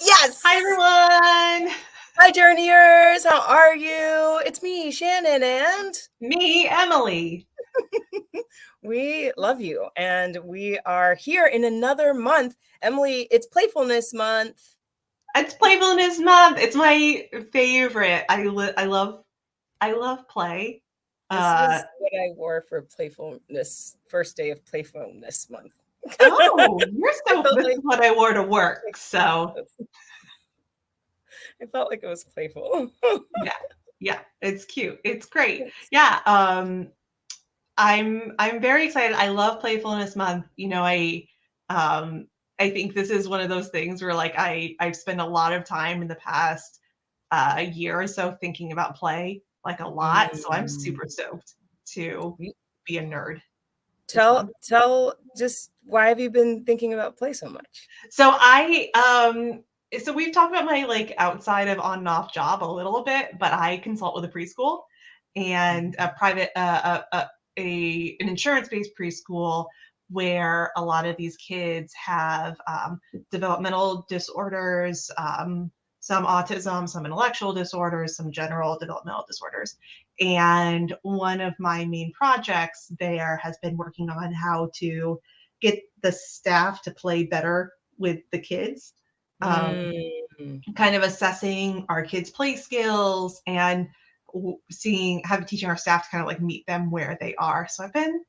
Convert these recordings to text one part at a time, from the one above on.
Yes! Hi, everyone! Hi, journeyers! How are you? It's me, Shannon, and me, Emily. We love you, and we are here in another month. Emily, it's Playfulness Month. It's Playfulness Month. It's my favorite. I love play. This was what I wore for Playfulness, first day of Playfulness Month. Oh, you're so. This is what I wore to work. So I felt like it was playful. yeah, it's cute. It's great. Yeah, I'm very excited. I love Playfulness Month. I think this is one of those things where like I've spent a lot of time in the past year or so thinking about play, like a lot. So I'm super stoked to be a nerd. Tell just why have you been thinking about play so much? So so we've talked about my like outside of on and off job a little bit, but I consult with a preschool and a private an insurance-based preschool where a lot of these kids have developmental disorders, some autism, some intellectual disorders, some general developmental disorders. And one of my main projects there has been working on how to get the staff to play better with the kids, kind of assessing our kids' play skills and teaching our staff to kind of like meet them where they are. So I've been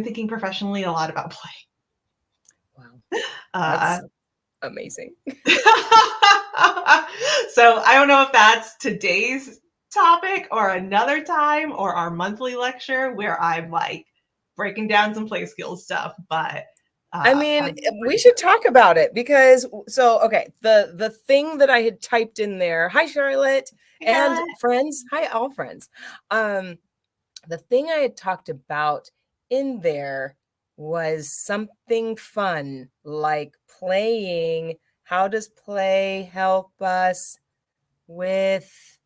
thinking professionally a lot about play. Wow. That's amazing. So I don't know if that's today's topic or another time or our monthly lecture where I'm like breaking down some play skills stuff, but I mean, we should talk about it because the thing that I had typed in there, hi Charlotte, and friends, hi all friends. The thing I had talked about in there was something fun like playing. How does play help us with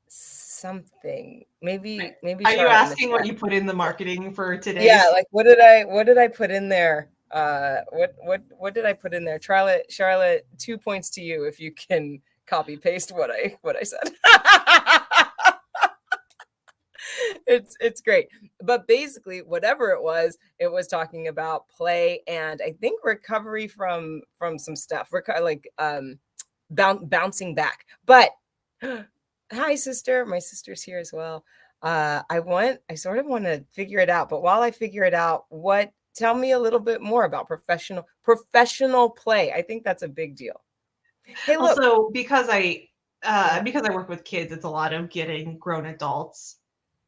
something? Maybe. Are you asking what you put in the marketing for today? Yeah, like what did I put in there? What did I put in there? Charlotte, 2 points to you if you can copy paste what I said. It's great. But basically whatever it was talking about play and I think recovery from some stuff. We're like bouncing back. But hi sister, my sister's here as well. I sort of want to figure it out, but while I figure it out, tell me a little bit more about professional play. I think that's a big deal. Hey, look. Also, because I work with kids, it's a lot of getting grown adults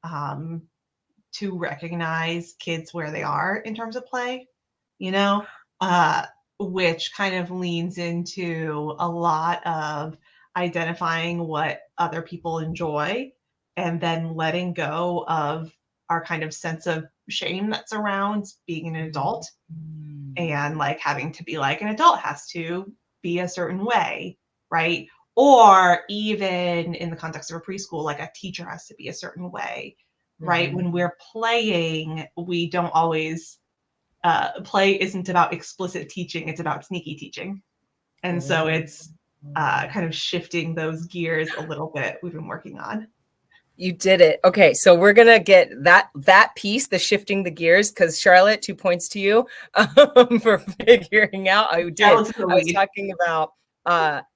to recognize kids where they are in terms of play, which kind of leans into a lot of identifying what other people enjoy and then letting go of our kind of sense of shame that surrounds being an adult and like having to be like an adult has to be a certain way, right? Or even in the context of a preschool, like a teacher has to be a certain way, right? When we're playing, we don't always, play isn't about explicit teaching, it's about sneaky teaching. And so it's kind of shifting those gears a little bit we've been working on. You did it. Okay, so we're gonna get that piece, the shifting the gears, because Charlotte, 2 points to you for figuring out. I did. I was talking about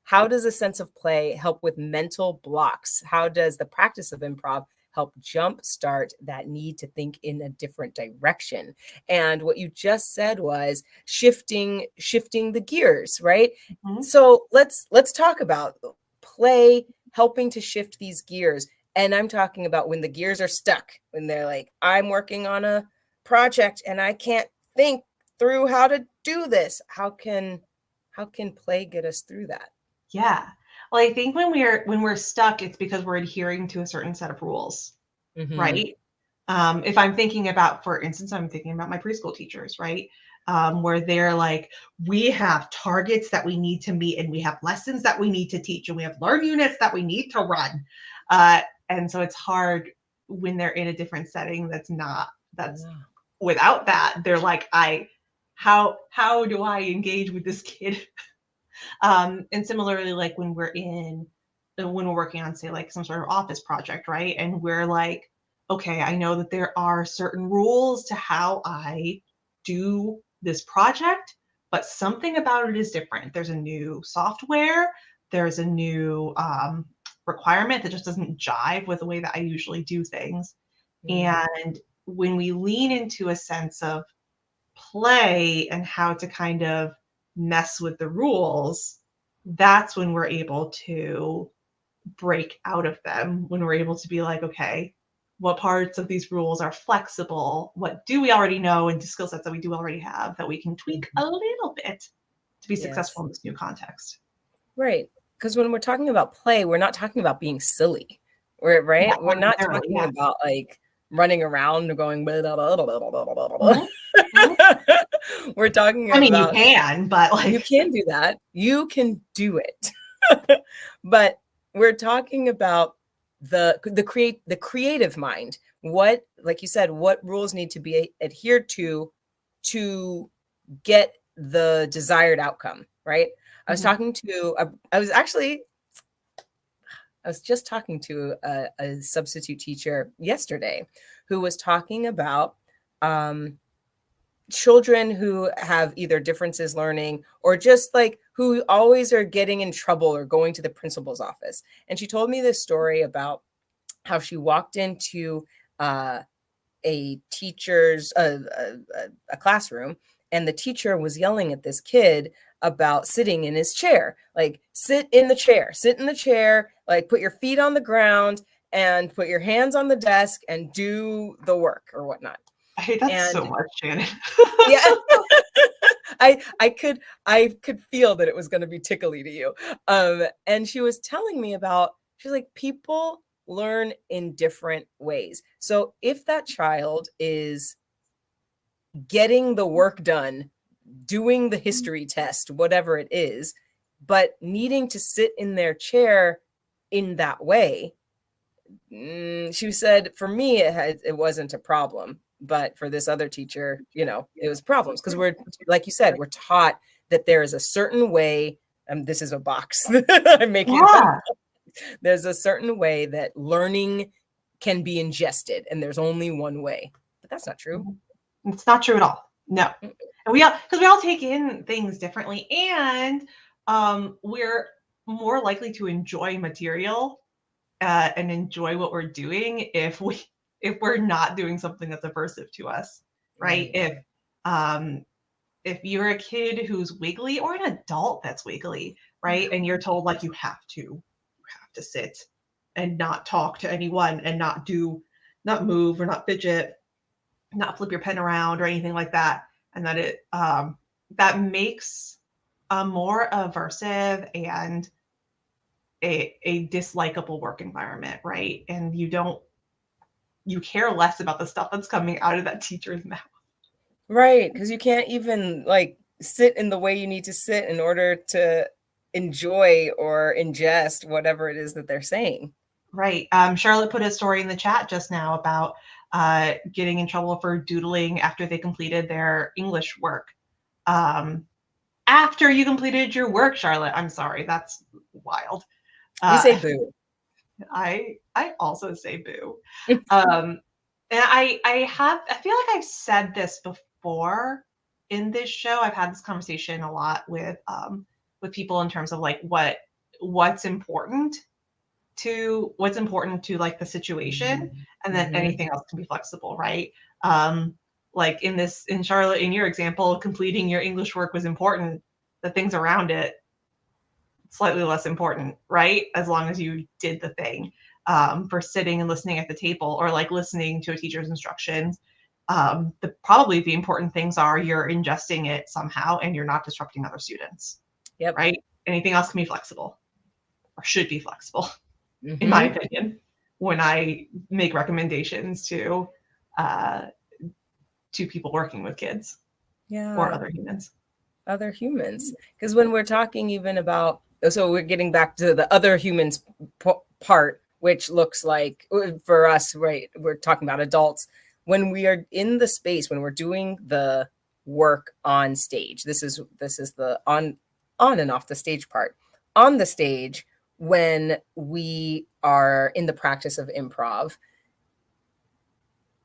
how does a sense of play help with mental blocks? How does the practice of improv help jumpstart that need to think in a different direction? And what you just said was shifting the gears, right? Mm-hmm. So let's talk about play helping to shift these gears. And I'm talking about when the gears are stuck, when they're like, I'm working on a project and I can't think through how to do this. How can play get us through that? Yeah. Well, I think when we're stuck, it's because we're adhering to a certain set of rules, right? If I'm thinking about, for instance, I'm thinking about my preschool teachers, right? Where they're like, we have targets that we need to meet and we have lessons that we need to teach and we have learn units that we need to run. And so it's hard when they're in a different setting that's without that, they're like, how do I engage with this kid? And similarly, like when we're working on, say, like some sort of office project, right? And we're like, okay, I know that there are certain rules to how I do this project, but something about it is different. There's a new software, there's a new requirement that just doesn't jive with the way that I usually do things. And when we lean into a sense of play and how to kind of mess with the rules, that's when we're able to break out of them, when we're able to be like, okay, what parts of these rules are flexible? What do we already know, and skill sets that we do already have that we can tweak a little bit to be successful in this new context? Right. Because when we're talking about play, we're not talking about being silly. We're not talking about like running around and going blah, blah, blah, blah, blah, blah, blah. We're talking about, you can, but like you can do that. You can do it. But we're talking about the creative mind. What, like you said, what rules need to be adhered to get the desired outcome, right? I was talking to I was just talking to a substitute teacher yesterday who was talking about children who have either differences learning or just like who always are getting in trouble or going to the principal's office. And she told me this story about how she walked into a teacher's a classroom, and the teacher was yelling at this kid about sitting in his chair, like sit in the chair, like put your feet on the ground and put your hands on the desk and do the work or whatnot. I hate that so much, Shannon. Yeah. I could feel that it was going to be tickly to you. And she was telling me about, she's like, people learn in different ways. So if that child is getting the work done, doing the history test, whatever it is, but needing to sit in their chair in that way, she said, for me, it wasn't a problem. But for this other teacher, it was problems, because we're, like you said, we're taught that there is a certain way. This is a box I'm making. There's a certain way that learning can be ingested, and there's only one way. But that's not true. It's not true at all. No. And because we all take in things differently, and we're more likely to enjoy material and enjoy what we're doing if we're not doing something that's aversive to us, right? If you're a kid who's wiggly, or an adult that's wiggly, right, and you're told like you have to sit and not talk to anyone and not move or not fidget, not flip your pen around or anything like that, and that makes a more aversive and a dislikable work environment, right? And you care less about the stuff that's coming out of that teacher's mouth. Right, because you can't even like sit in the way you need to sit in order to enjoy or ingest whatever it is that they're saying. Right. Charlotte put a story in the chat just now about getting in trouble for doodling after they completed their English work. After you completed your work, Charlotte, I'm sorry, that's wild. You say boo. I also say boo. And I feel like I've said this before in this show. I've had this conversation a lot with people in terms of like what's important to like the situation, and then anything else can be flexible, right? Like in Charlotte, in your example, completing your English work was important. The things around it, slightly less important, right? As long as you did the thing. For sitting and listening at the table, or like listening to a teacher's instructions, probably the important things are you're ingesting it somehow and you're not disrupting other students. Yep. Right? Anything else can be flexible, or should be flexible, in my opinion, when I make recommendations to people working with kids or other humans. Because when we're talking even about, so we're getting back to the other humans part, which looks like, for us, right, we're talking about adults, when we are in the space, when we're doing the work on stage, this is the on and off the stage part. On the stage, when we are in the practice of improv,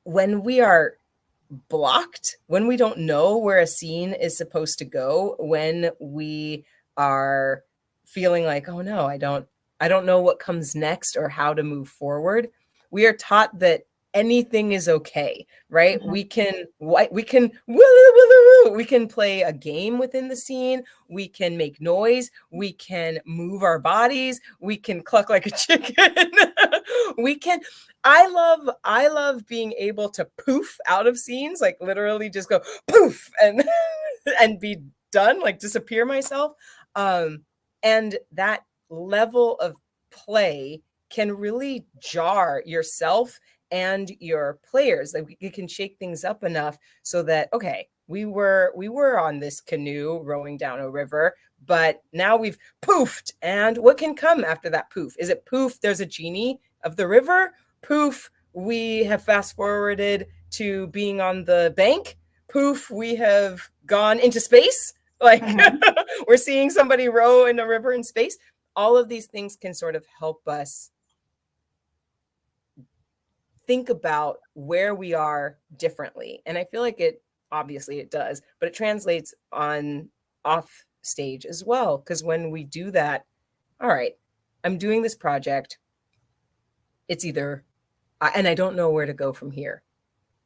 when we are blocked, when we don't know where a scene is supposed to go, when we are feeling like, oh no, I don't know what comes next or how to move forward, we are taught that anything is okay, right? Mm-hmm. We can play a game within the scene, we can make noise, we can move our bodies, we can cluck like a chicken. we can I love being able to poof out of scenes, like literally just go poof and and be done, like disappear myself. And that level of play can really jar yourself and your players. Like it can shake things up enough so that, okay, we were on this canoe rowing down a river, but now we've poofed. And what can come after that poof? Is it poof, there's a genie of the river? Poof, we have fast forwarded to being on the bank. Poof, we have gone into space. Like we're seeing somebody row in a river in space. All of these things can sort of help us think about where we are differently. And I feel like obviously it does, but it translates on off stage as well. Because when we do that, all right, I'm doing this project. It's either, and I don't know where to go from here.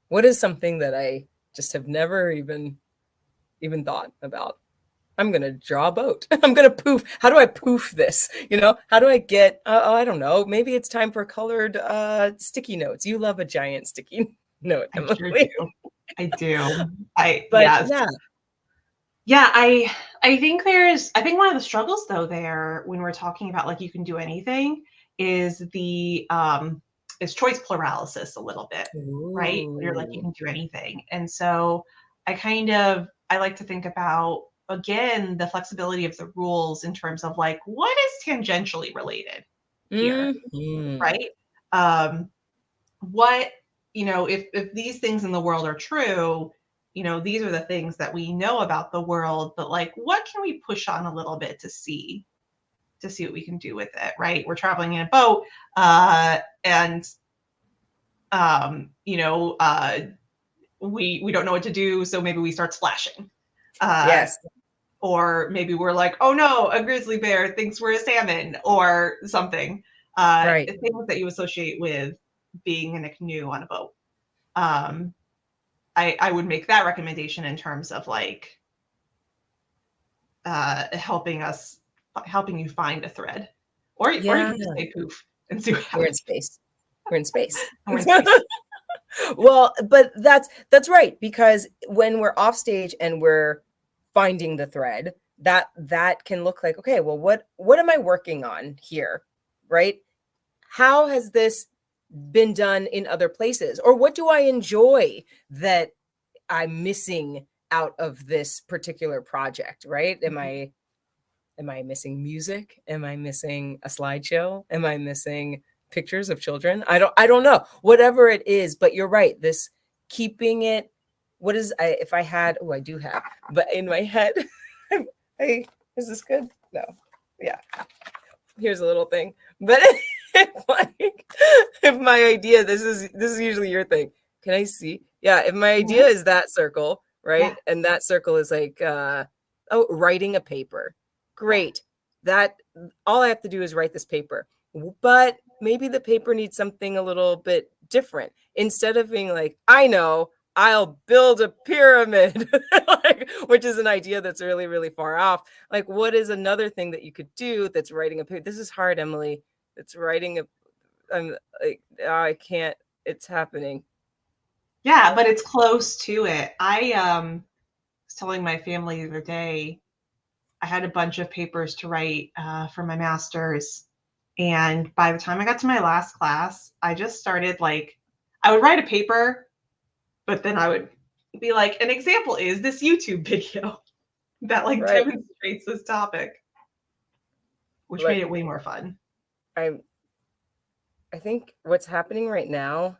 What is something that I just have never even thought about? I'm going to draw a boat. I'm going to poof. How do I poof this? How do I get, I don't know, maybe it's time for colored sticky notes. You love a giant sticky note, Emily. I sure do. I do. I think one of the struggles though there when we're talking about like you can do anything is is choice paralysis a little bit. Ooh. Right? You're like you can do anything. And so I like to think about, again, the flexibility of the rules in terms of like what is tangentially related here, right? What, if these things in the world are true, these are the things that we know about the world, but like what can we push on a little bit to see what we can do with it, right? We're traveling in a boat and we don't know what to do, so maybe we start splashing. Yes. Or maybe we're like, oh no, a grizzly bear thinks we're a salmon or something. Right. Things that you associate with being in a canoe on a boat. I would make that recommendation in terms of like helping you find a thread. Or you can just say poof and see what happens. We're in space. Well, but that's right, because when we're off stage and we're finding the thread, that can look like, okay, well, what am I working on here, right? How has this been done in other places? Or what do I enjoy that I'm missing out of this particular project, right? Am I missing music? Am I missing a slideshow? Am I missing pictures of children? I don't know. Whatever it is, but you're right. This keeping it, I do have, but in my head, hey, is this good? No. Yeah. Here's a little thing. But if my idea, this is usually your thing. Can I see? Yeah. If my idea is that circle, right? Yeah. And that circle is like, writing a paper. Great. That all I have to do is write this paper. But maybe the paper needs something a little bit different. Instead of being like, I know, I'll build a pyramid, which is an idea that's really, really far off. Like, what is another thing that you could do that's writing a paper? This is hard, Emily. It's writing I'm like, oh, I can't. It's happening. Yeah, but it's close to it. I was telling my family the other day, I had a bunch of papers to write for my master's. And by the time I got to my last class, I just started I would write a paper, but then I would be like, an example is this YouTube video that demonstrates this topic, which made it way more fun. I think what's happening right now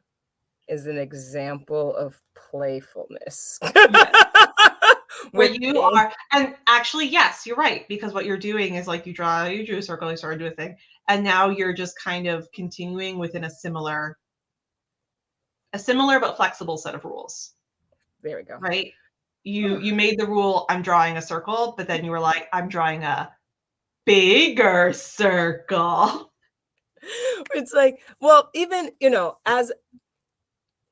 is an example of playfulness. Yes. Where With you are, and actually, yes, you're right, because what you're doing is like you drew a circle, you started to do a thing, and now you're just kind of continuing within a similar but flexible set of rules. There we go. Right? You made the rule, I'm drawing a circle, but then you were like, I'm drawing a bigger circle. It's like, well, even, as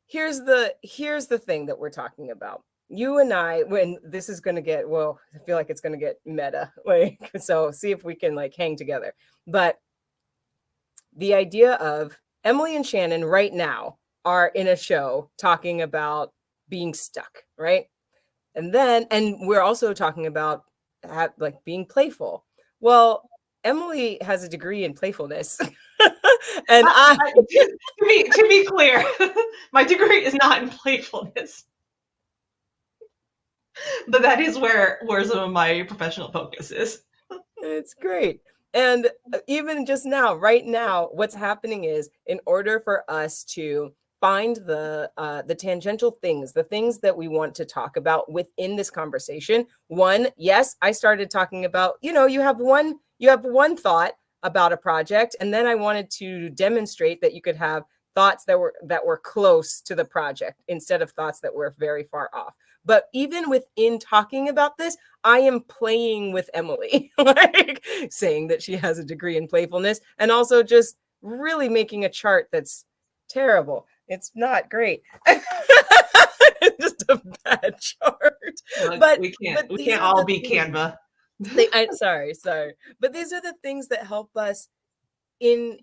here's the thing that we're talking about. You and I, when this is going to get, well, I feel like it's going to get meta. Like, so see if we can like hang together. But the idea of Emily and Shannon right now are in a show talking about being stuck, right? And we're also talking about like being playful. Well, Emily has a degree in playfulness. And to be clear, my degree is not in playfulness. But that is where some of my professional focus is. It's great. And even just now, right now, what's happening is, in order for us to find the tangential things, the things that we want to talk about within this conversation. One, yes, I started talking about, you have one thought about a project, and then I wanted to demonstrate that you could have thoughts that were close to the project instead of thoughts that were very far off. But even within talking about this, I am playing with Emily, like saying that she has a degree in playfulness, and also just really making a chart that's terrible. It's not great. It's just a bad chart. Look, but we can't all be Canva. Sorry. But these are the things that help us in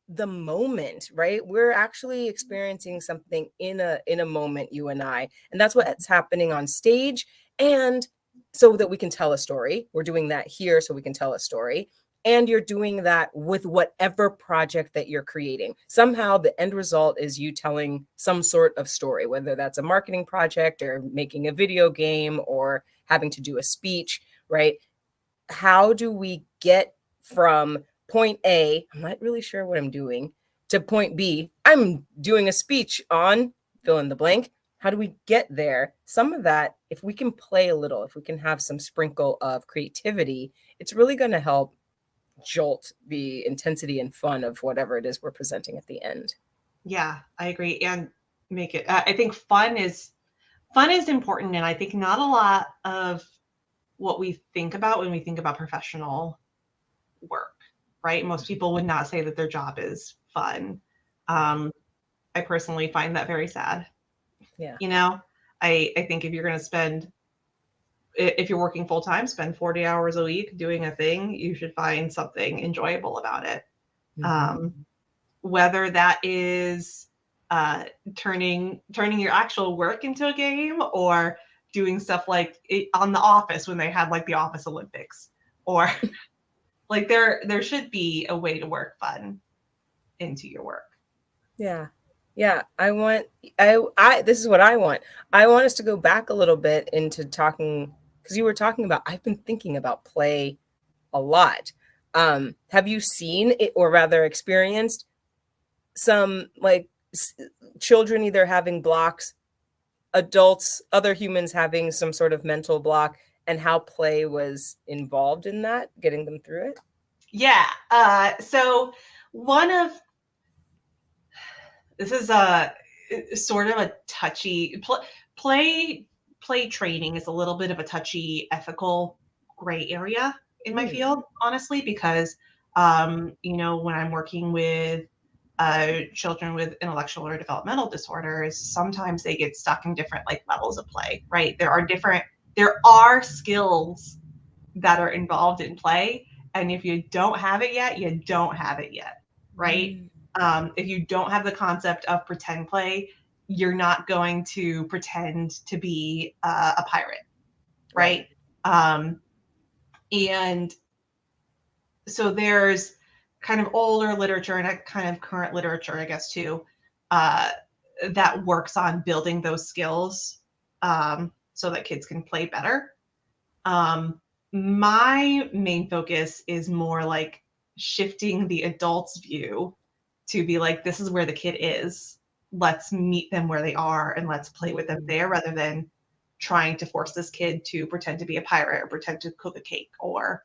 the moment, right? We're actually experiencing something in a moment, you and I, and that's what's happening on stage. And so that we can tell a story, we're doing that here so we can tell a story. And you're doing that with whatever project that you're creating. Somehow the end result is you telling some sort of story, whether that's a marketing project or making a video game or having to do a speech, right? How do we get from point A, I'm not really sure what I'm doing, to point B, I'm doing a speech on fill in the blank. How do we get there? Some of that, if we can play a little, if we can have some sprinkle of creativity, it's really going to help jolt the intensity and fun of whatever it is we're presenting at the end. Yeah, I agree. And make it, I think fun is important. And I think not a lot of what we think about when we think about professional work, right? Most people would not say that their job is fun. I personally find that very sad. Yeah. I think if you're going to if you're working full time, spend 40 hours a week doing a thing, you should find something enjoyable about it. Mm-hmm. Whether that is turning your actual work into a game, or doing stuff like on The Office when they had like the Office Olympics, or like there should be a way to work fun into your work. Yeah. Yeah, this is what I want. I want us to go back a little bit into talking, because you were talking about, I've been thinking about play a lot. Have you seen it, or rather experienced some like children either having blocks, adults, other humans having some sort of mental block, and how play was involved in that, getting them through it? Yeah. So this is a sort of a touchy play training is a little bit of a touchy ethical gray area in my field, honestly, because when I'm working with children with intellectual or developmental disorders, sometimes they get stuck in different like levels of play, right? There are skills that are involved in play, and if you don't have it yet, you don't have it yet, right? If you don't have the concept of pretend play, you're not going to pretend to be a pirate, right? And so there's kind of older literature and a kind of current literature, I guess, too, that works on building those skills so that kids can play better. My main focus is more like shifting the adult's view to be like, this is where the kid is. Let's meet them where they are and let's play with them there, rather than trying to force this kid to pretend to be a pirate or pretend to cook a cake or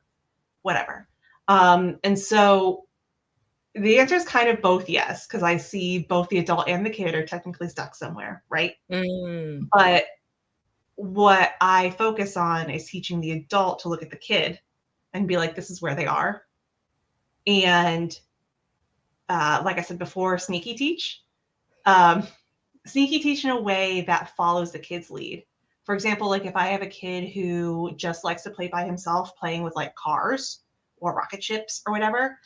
whatever. And so the answer is kind of both yes, because I see both the adult and the kid are technically stuck somewhere, right? But what I focus on is teaching the adult to look at the kid and be like, this is where they are. And like I said before, sneaky teach. Sneaky teach in a way that follows the kid's lead. For example, like if I have a kid who just likes to play by himself, playing with like cars or rocket ships or whatever,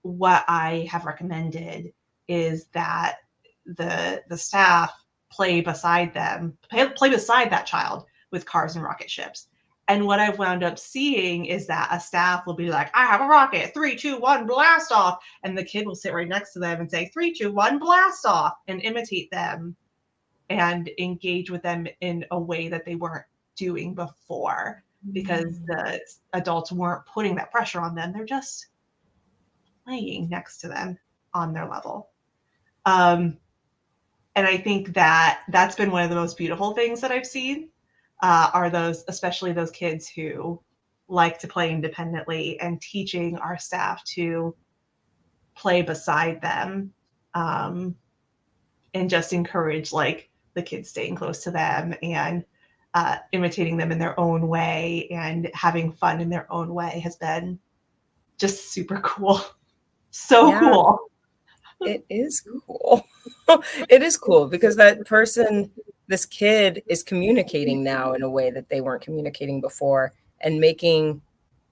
what I have recommended is that the staff play beside that child with cars and rocket ships. And what I've wound up seeing is that a staff will be like, I have a rocket, 3, 2, 1, blast off. And the kid will sit right next to them and say, 3, 2, 1, blast off, and imitate them and engage with them in a way that they weren't doing before, because the adults weren't putting that pressure on them. They're just playing next to them on their level. And I think that that's been one of the most beautiful things that I've seen, are those, especially those kids who like to play independently, and teaching our staff to play beside them, and just encourage like the kids staying close to them and imitating them in their own way and having fun in their own way has been just super cool. So cool. It is cool. It is cool because that person, this kid, is communicating now in a way that they weren't communicating before, and making,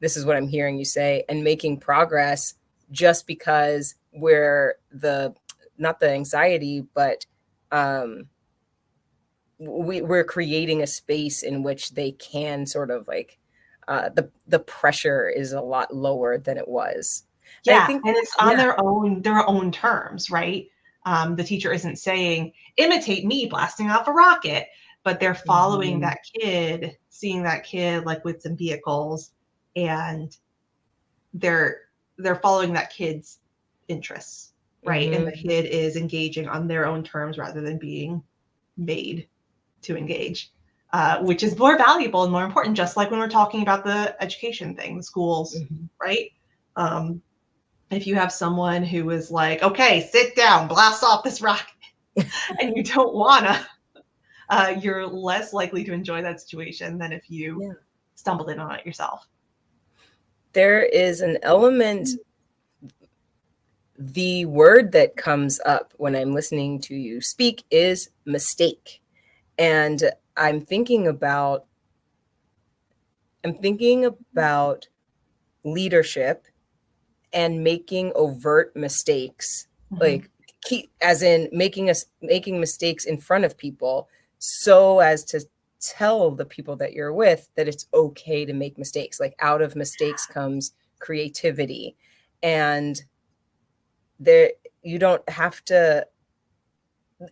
this is what I'm hearing you say, and making progress just because we're not the anxiety, but we're creating a space in which they can sort of like, the pressure is a lot lower than it was. Yeah, and it's on their own terms, right? The teacher isn't saying, imitate me blasting off a rocket, but they're following that kid, seeing that kid like with some vehicles, and they're following that kid's interests, right? And the kid is engaging on their own terms rather than being made to engage, which is more valuable and more important, just like when we're talking about the education thing, the schools, right? If you have someone who is like, okay, sit down, blast off this rocket, and you don't wanna, you're less likely to enjoy that situation than if you stumbled in on it yourself. There is an element, the word that comes up when I'm listening to you speak is mistake. And I'm thinking about leadership and making overt mistakes, like as in making mistakes in front of people, so as to tell the people that you're with that it's okay to make mistakes. Like out of mistakes comes creativity, and you don't have to,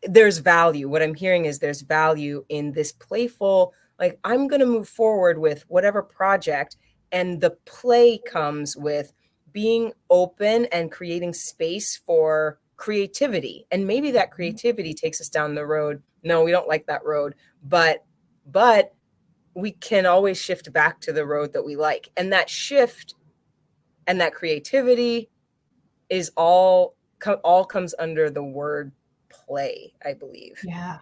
there's value. What I'm hearing is there's value in this playful, like, I'm going to move forward with whatever project, and the play comes with being open and creating space for creativity. And maybe that creativity takes us down the road. No, we don't like that road, but we can always shift back to the road that we like. And that shift and that creativity is all comes under the word play, I believe. Yeah.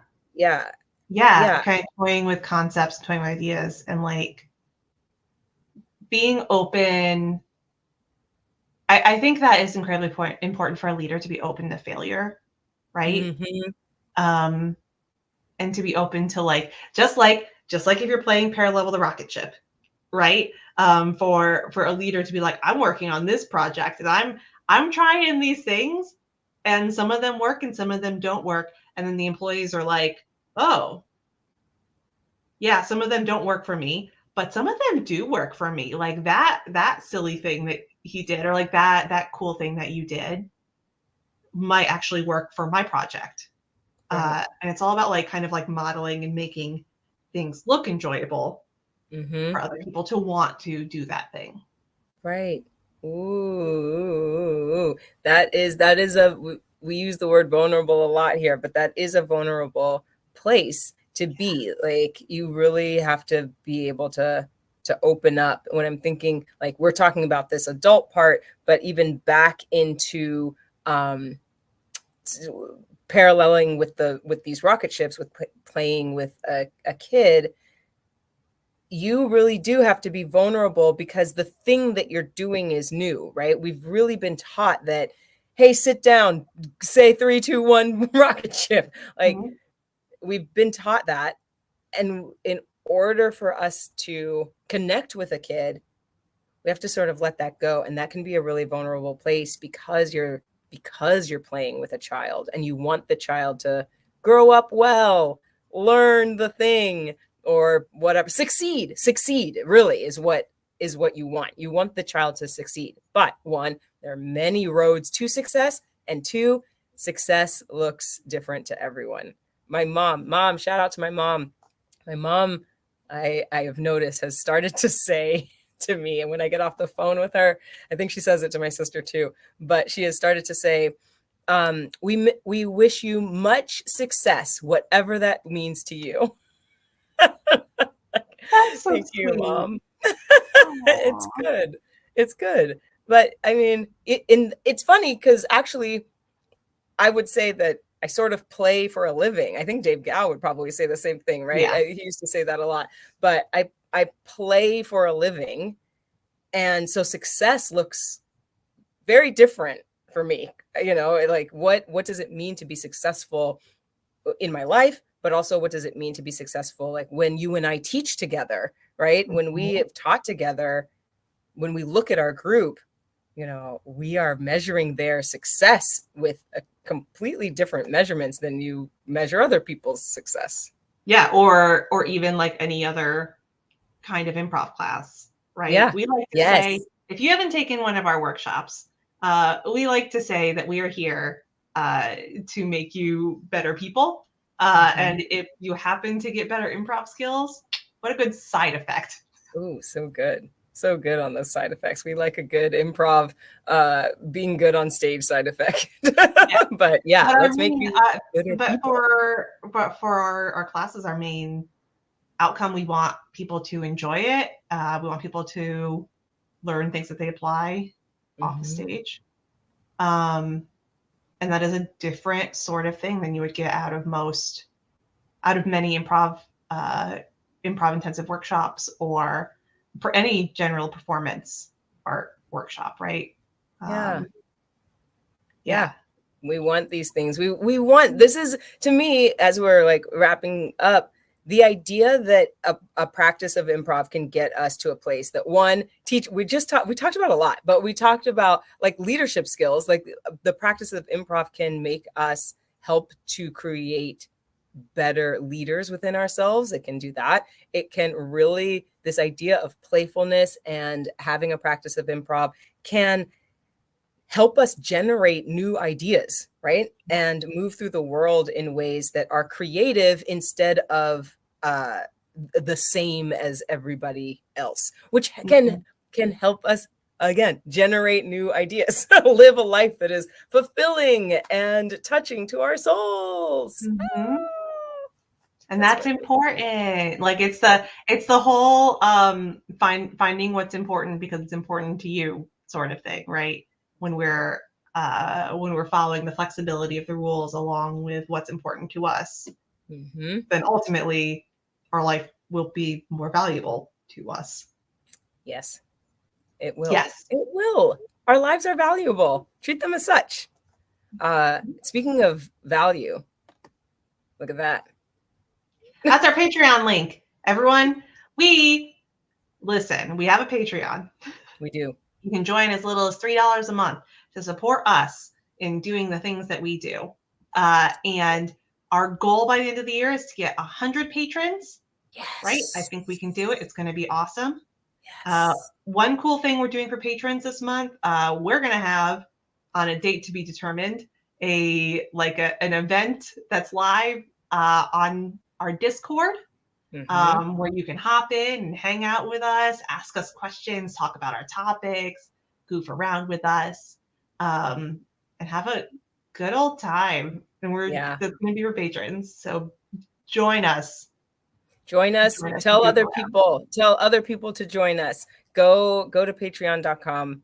Kind of toying with concepts, toying with ideas, and like being open. I think that is incredibly important for a leader to be open to failure, right? And to be open to like, just like if you're playing parallel with a rocket ship, right? For a leader to be like, I'm working on this project and I'm trying these things, and some of them work and some of them don't work. And then the employees are like, oh, yeah, some of them don't work for me, but some of them do work for me. Like that silly thing that he did, or like that cool thing that you did might actually work for my project. And it's all about like kind of like modeling and making things look enjoyable for other people to want to do that thing. Right. Ooh, that is we use the word vulnerable a lot here, but that is a vulnerable place to be. Like you really have to be able to open up. When I'm thinking like we're talking about this adult part, but even back into um paralleling with these rocket ships with playing with a kid, you really do have to be vulnerable because the thing that you're doing is new, right? We've really been taught that, hey, sit down, say 3, 2, 1, rocket ship. Like Mhm. we've been taught that. And in order for us to connect with a kid, we have to sort of let that go. And that can be a really vulnerable place because you're playing with a child and you want the child to grow up well, learn the thing or whatever, succeed really is what you want the child to succeed. But one, there are many roads to success, and two, success looks different to everyone. My mom, shout out to my mom. I have noticed has started to say to me, and when I get off the phone with her, I think she says it to my sister too, but she has started to say, we wish you much success, whatever that means to you. That's so Thank you, sweet. mom. It's Aw. good. It's good. But I mean, it's funny because actually, I would say that I sort of play for a living. I think Dave Gow would probably say the same thing, right? Yeah. He used to say that a lot. But I play for a living, and so success looks very different for me. Like what does it mean to be successful in my life, but also what does it mean to be successful like when you and I teach together, right? When we Mhm. have taught together, when we look at our group, we are measuring their success with a completely different measurements than you measure other people's success. Yeah, or even like any other kind of improv class, right? Yeah. We like to say, Yes. if you haven't taken one of our workshops, we like to say that we are here to make you better people. Mhm. And if you happen to get better improv skills, what a good side effect. Ooh, so good. So good on those side effects. We like a good improv, being good on stage side effect. Yeah. But yeah, But I let's make mean, you better people. but for our classes, our main outcome, we want people to enjoy it. We want people to learn things that they apply off the Mhm. stage. Um, and that is a different sort of thing than you would get out of many uh, improv intensive workshops or for any general performance art workshop, right? Yeah. Um, yeah. Yeah. We want these things. We want this is to me as we're like wrapping up the idea that a practice of improv can get us to a place that one teach we talked about a lot, but we talked about like leadership skills, like the practice of improv can make us help to create better leaders within ourselves. It can do that. It can really, this idea of playfulness and having a practice of improv can help us generate new ideas, right? And move through the world in ways that are creative instead of the same as everybody else, which can Mhm. can help us again generate new ideas, live a life that is fulfilling and touching to our souls. Mhm. And That's that's what important. Like it it's the whole finding what's important because it's important to you sort of thing, right? When we're following the flexibility of the rules along with what's important to us, is. Hmm. then ultimately our life will be more valuable to us. Yes, it will. Yes. It will. Our lives are valuable. Treat them as such. Speaking of value, look at that. That's our Patreon link. Everyone, we listen, we have a Patreon. We do. You can join as little as $3 a month to support us in doing the things that we do. And our goal by the end of the year is to get 100 patrons, right? I Yes. think we can do it. It's going to be awesome. Yes. One cool thing we're doing for patrons this month, we're going to have on a date to be determined an event that's live on our Discord, Mm-hmm. where you can hop in and hang out with us, ask us questions, talk about our topics. goof around with us, and have a good old time. And that's going to be your patrons. So join us. Join us. Tell other people. Tell other people to join us. Go to patreon.com,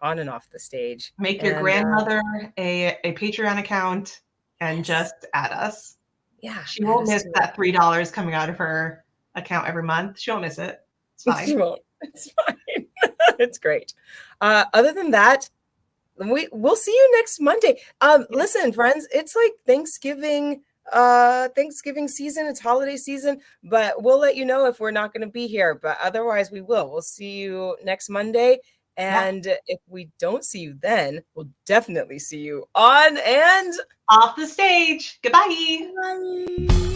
on and off the stage. Make your grandmother a Patreon account and just add us. Yeah. She won't miss that $3 coming out of her account every month. She won't miss it. It's fine. She won't. It's fine. It's great. Other than that, we'll see you next Monday. Listen, friends, it's like Thanksgiving season. It's holiday season, but we'll let you know if we're not going to be here, but otherwise we will. We'll see you next Monday. And if we don't see you then, we'll definitely see you on and off the stage. Goodbye. Bye.